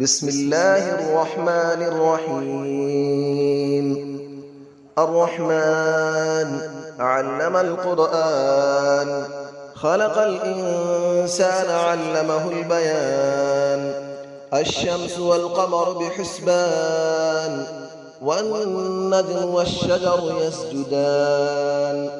بسم الله الرحمن الرحيم. الرحمن علم القرآن، خلق الإنسان علمه البيان. الشمس والقمر بحسبان، والنجم والشجر يسجدان.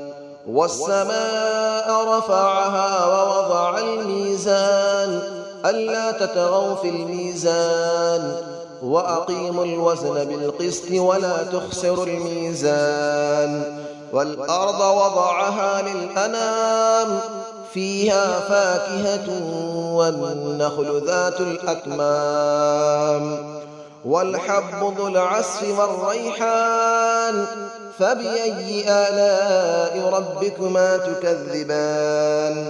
والسماء رفعها ووضع الميزان، ألا تطغوا في الميزان، وأقيموا الوزن بالقسط ولا تخسروا الميزان. والأرض وضعها للأنام، فيها فاكهة والنخل ذات الأكمام. والحب ذو العصف والريحان، فبأي آلاء ربكما تكذبان.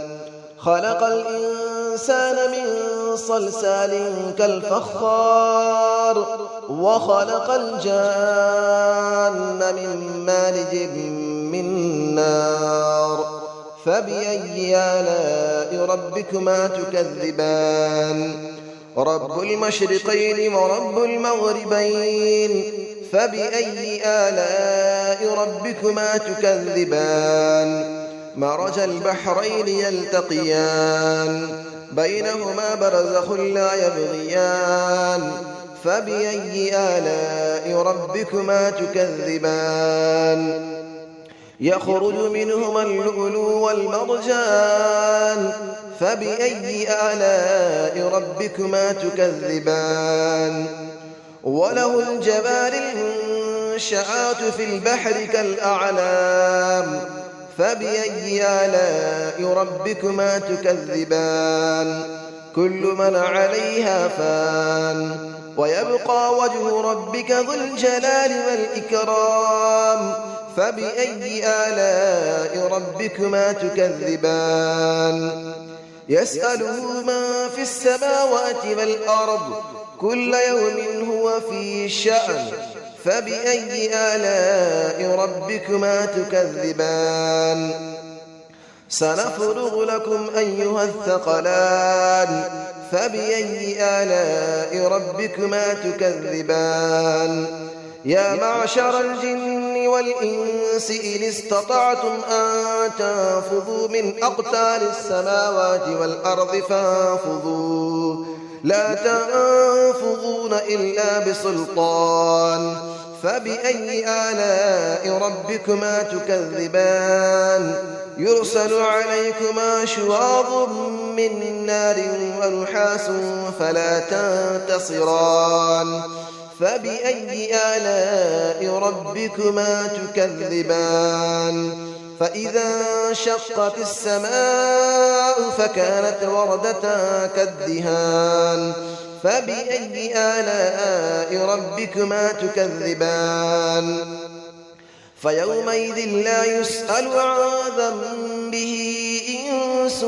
خلق الإنسان من صلصال كالفخار، وخلق الجان من مارج من نار. فبأي آلاء ربكما تكذبان. رب المشرقين ورب المغربين، فبأي آلاء ربكما تكذبان. مرج البحرين يلتقيان، بينهما برزخ لا يبغيان. فبأي آلاء ربكما تكذبان. يخرج منهما اللؤلؤ والمرجان، فبأي آلاء ربكما تكذبان. وله الجوار المنشآت في البحر كالأعلام، فبأي آلاء ربكما تكذبان. كل من عليها فان، ويبقى وجه ربك ذو الجلال والإكرام. فبأي آلاء ربكما تكذبان. يسأله من في السماوات والأرض، كل يوم هو في شأن. فبأي آلاء ربكما تكذبان. سنفرغ لكم أيها الثقلان، فبأي آلاء ربكما تكذبان. يا معشر الجن والإنس إن استطعتم أن تنفذوا من أقطار السماوات والأرض فانفذوا، لا تنفذون إلا بسلطان. فبأي آلاء ربكما تكذبان. يرسل عليكما شواظ من نار ونحاس فلا تنتصران. فبأي آلاء ربكما تكذبان. فإذا انشقت السماء فكانت وردة كالدهان. فبأي آلاء ربكما تكذبان. فيومئذ لا يسأل عن ذنبه إنس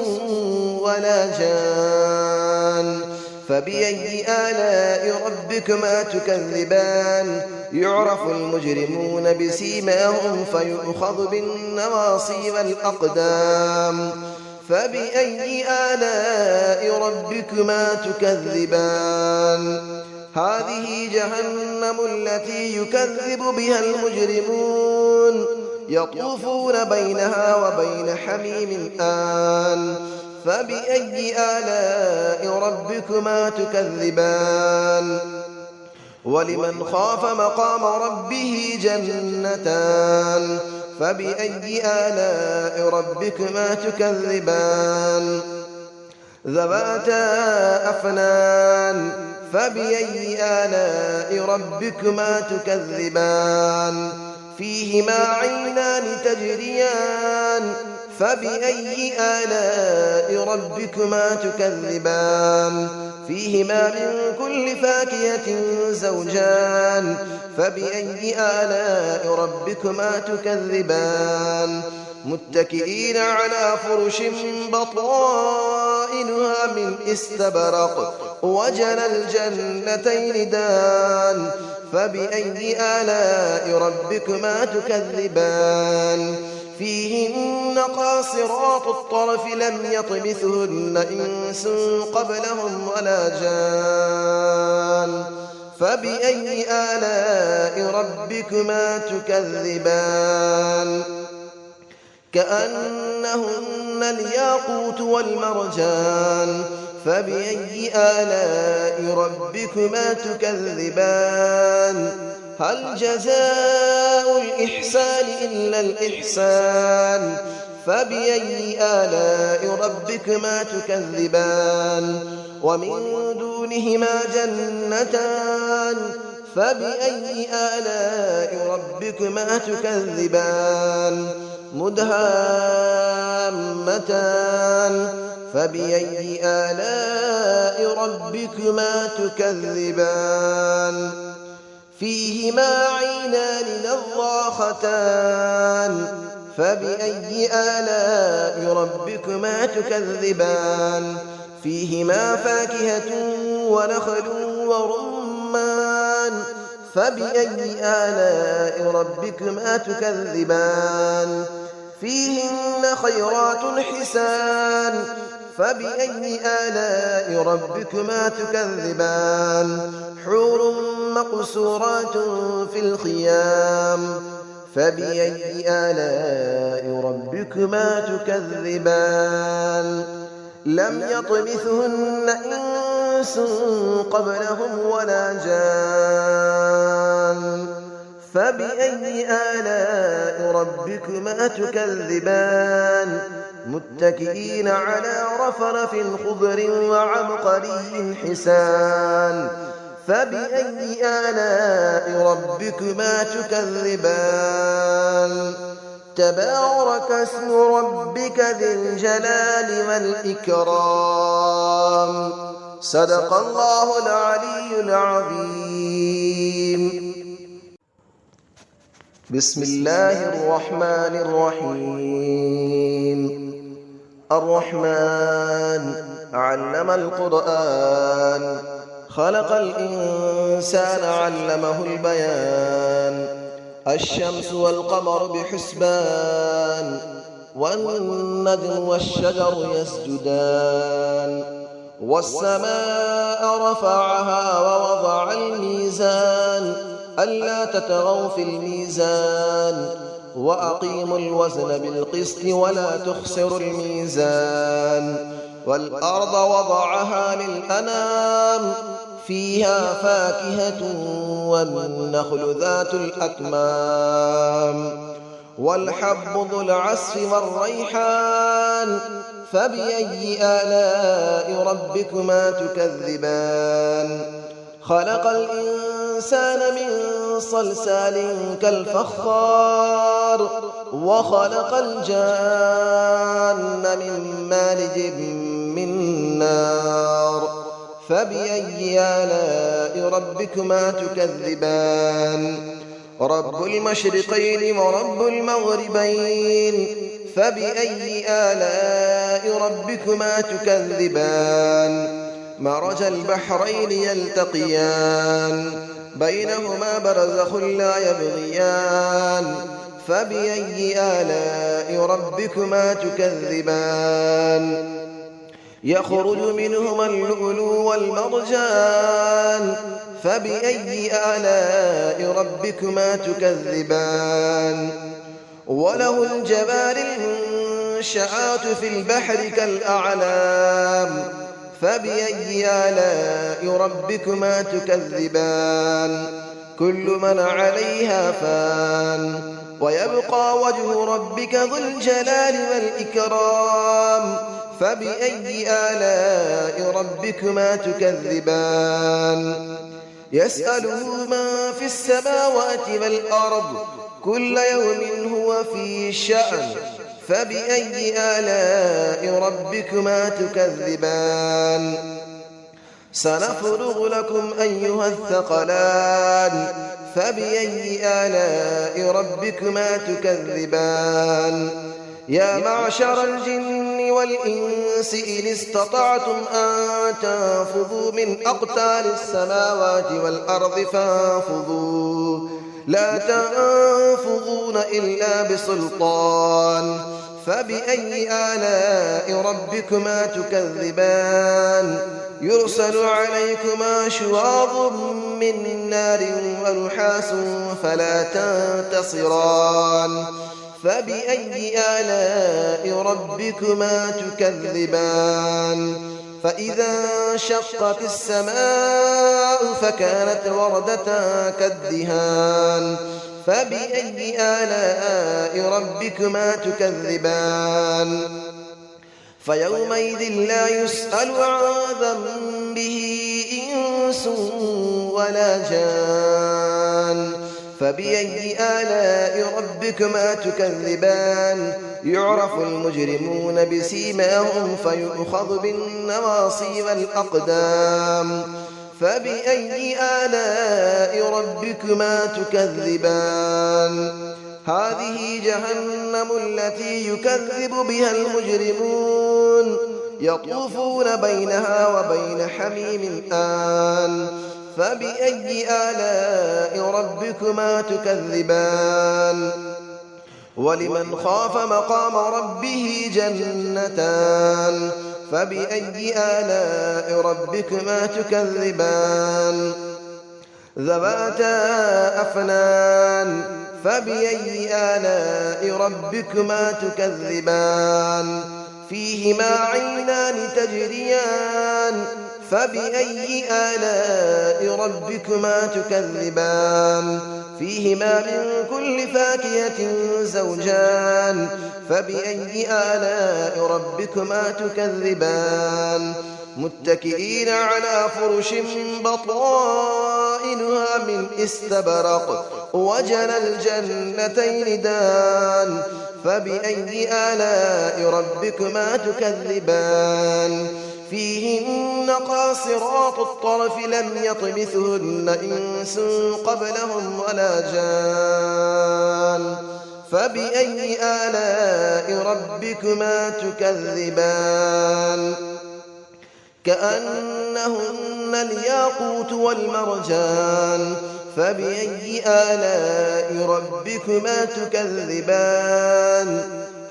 ولا جان. فبأي آلاء ربكما تكذبان. يعرف المجرمون بسيماهم فيؤخذ بالنواصي والأقدام. فبأي آلاء ربكما تكذبان. هذه جهنم التي يكذب بها المجرمون، يطوفون بينها وبين حميم آن. فبأي آلاء ربكما تكذبان. ولمن خاف مقام ربه جنتان. فبأي آلاء ربكما تكذبان. ذواتا أفنان. فبأي آلاء ربكما تكذبان. فيهما عينان تجريان. فبأي آلاء ربكما تكذبان. فيهما من كل فاكهة زوجان. فبأي آلاء ربكما تكذبان. متكئين على فرش بطائنها من استبرق، وجنى الجنتين دان. فبأي آلاء ربكما تكذبان. فيهن قاصرات الطرف لم يطمثهن إنس قبلهم ولا جان. فبأي آلاء ربكما تكذبان كأنهن الياقوت والمرجان فبأي آلاء ربكما تكذبان هل جزاء الإحسان إلا الإحسان فبأي آلاء ربكما تكذبان ومن دونهما جنتان فبأي آلاء ربكما تكذبان مدهامتان فبأي آلاء ربكما تكذبان فيهما عينان نضاختان فبأي آلاء ربكما تكذبان فيهما فاكهة ونخل ورمان فبأي آلاء ربكما تكذبان فيهن خيرات حسان فبأي آلاء ربكما تكذبان حور مقصورات في الخيام فبأي آلاء ربكما تكذبان لم يطمثهن إنس قبلهم ولا جان فبأي آلاء ربكما تكذبان متكئين على رفرف خضر وعبقري حسان فبأي آلاء ربكما تكذبان تبارك اسم ربك ذي الجلال والإكرام صدق الله العلي العظيم بسم الله الرحمن الرحيم الرحمن علم القرآن خلق الإنسان علمه البيان الشمس والقمر بحسبان والنجم والشجر يسجدان والسماء رفعها ووضع الميزان ألا تطغوا في الميزان وأقيموا الوزن بالقسط ولا تخسروا الميزان والأرض وضعها للأنام فيها فاكهة والنخل ذات الأكمام والحب ذو العصف والريحان فبأي آلاء ربكما تكذبان خلق الإنسان من صلصال كالفخار وخلق الجان من مارج من نار فبأي آلاء ربكما تكذبان رب المشرقين ورب المغربين فبأي آلاء ربكما تكذبان مرج البحرين يلتقيان بينهما برزخ لا يبغيان فبأي آلاء ربكما تكذبان يخرج منهما اللؤلؤ والمرجان فبأي آلاء ربكما تكذبان وله الجبال المنشآت في البحر كالأعلام فبأي آلاء ربكما تكذبان كل من عليها فان ويبقى وجه ربك ذو الجلال والإكرام فبأي آلاء ربكما تكذبان يسأله من في السماوات والأرض كل يوم هو في شأن فبأي آلاء ربكما تكذبان سنفرغ لكم أيها الثقلان فبأي آلاء ربكما تكذبان يا معشر الجن والإنس إن استطعتم أن تنفذوا من أقطار السماوات والأرض فانفذوا لا تنفذون إلا بسلطان فبأي آلاء ربكما تكذبان يرسل عليكما شواظ من نار ونحاس فلا تنتصران فبأي آلاء ربكما تكذبان فإذا انشقت السماء فكانت وردة كالدهان فبأي آلاء ربكما تكذبان فيومئذ لا يسأل عن ذنبه إنس ولا جان فبأي آلاء ربكما تكذبان يعرف المجرمون بسيماهم فيؤخذ بالنواصي والأقدام فبأي آلاء ربكما تكذبان هذه جهنم التي يكذب بها المجرمون يطوفون بينها وبين حميم آن فبأي آلاء ربكما تكذبان ولمن خاف مقام ربه جنتان فبأي آلاء ربكما تكذبان ذواتا أفنان فبأي آلاء ربكما تكذبان فيهما عينان تجريان فبأي آلاء ربكما تكذبان فيهما من كل فاكهة زوجان فبأي آلاء ربكما تكذبان متكئين على فرش بطائنها من استبرق وجنى الجنتين دان فبأي آلاء ربكما تكذبان فيهن قاصرات الطرف لم يطمثهن إنس قبلهم ولا جان فبأي آلاء ربكما تكذبان كأنهن الياقوت والمرجان فبأي آلاء ربكما تكذبان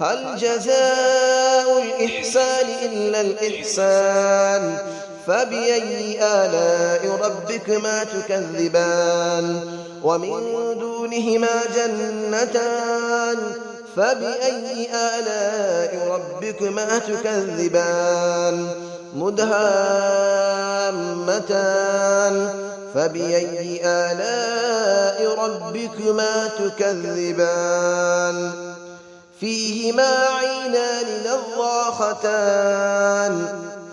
هل جزاء الإحسان إلا الإحسان فبأي آلاء ربكما تكذبان ومن دونهما جنتان فبأي آلاء ربكما تكذبان مدهامتان فبأي آلاء ربكما تكذبان فيهما عينان نضاختان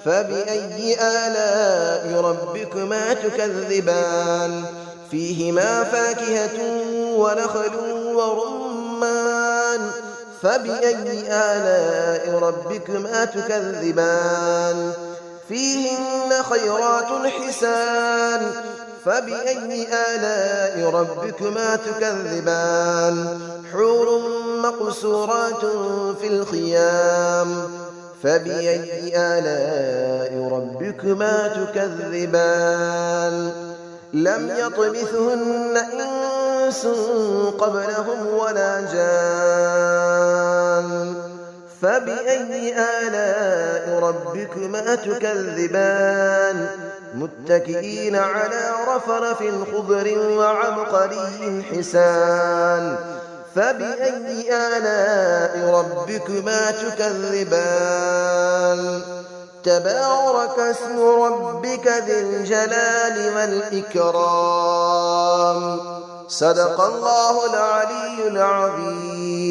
فبأي آلاء ربكما تكذبان فيهما فاكهة ونخل ورمان فبأي آلاء ربكما تكذبان فيهن خيرات حسان فبأي آلاء ربكما تكذبان حور مقصورات في الخيام فبأي آلاء ربكما تكذبان لم يطمثهن إنس قبلهم ولا جان فبأي آلاء ربكما تكذبان متكئين على رفرف خضر وعبقري حسان فبأي آلاء ربكما تكذبان تبارك اسم ربك ذي الجلال والإكرام صدق الله العلي العظيم.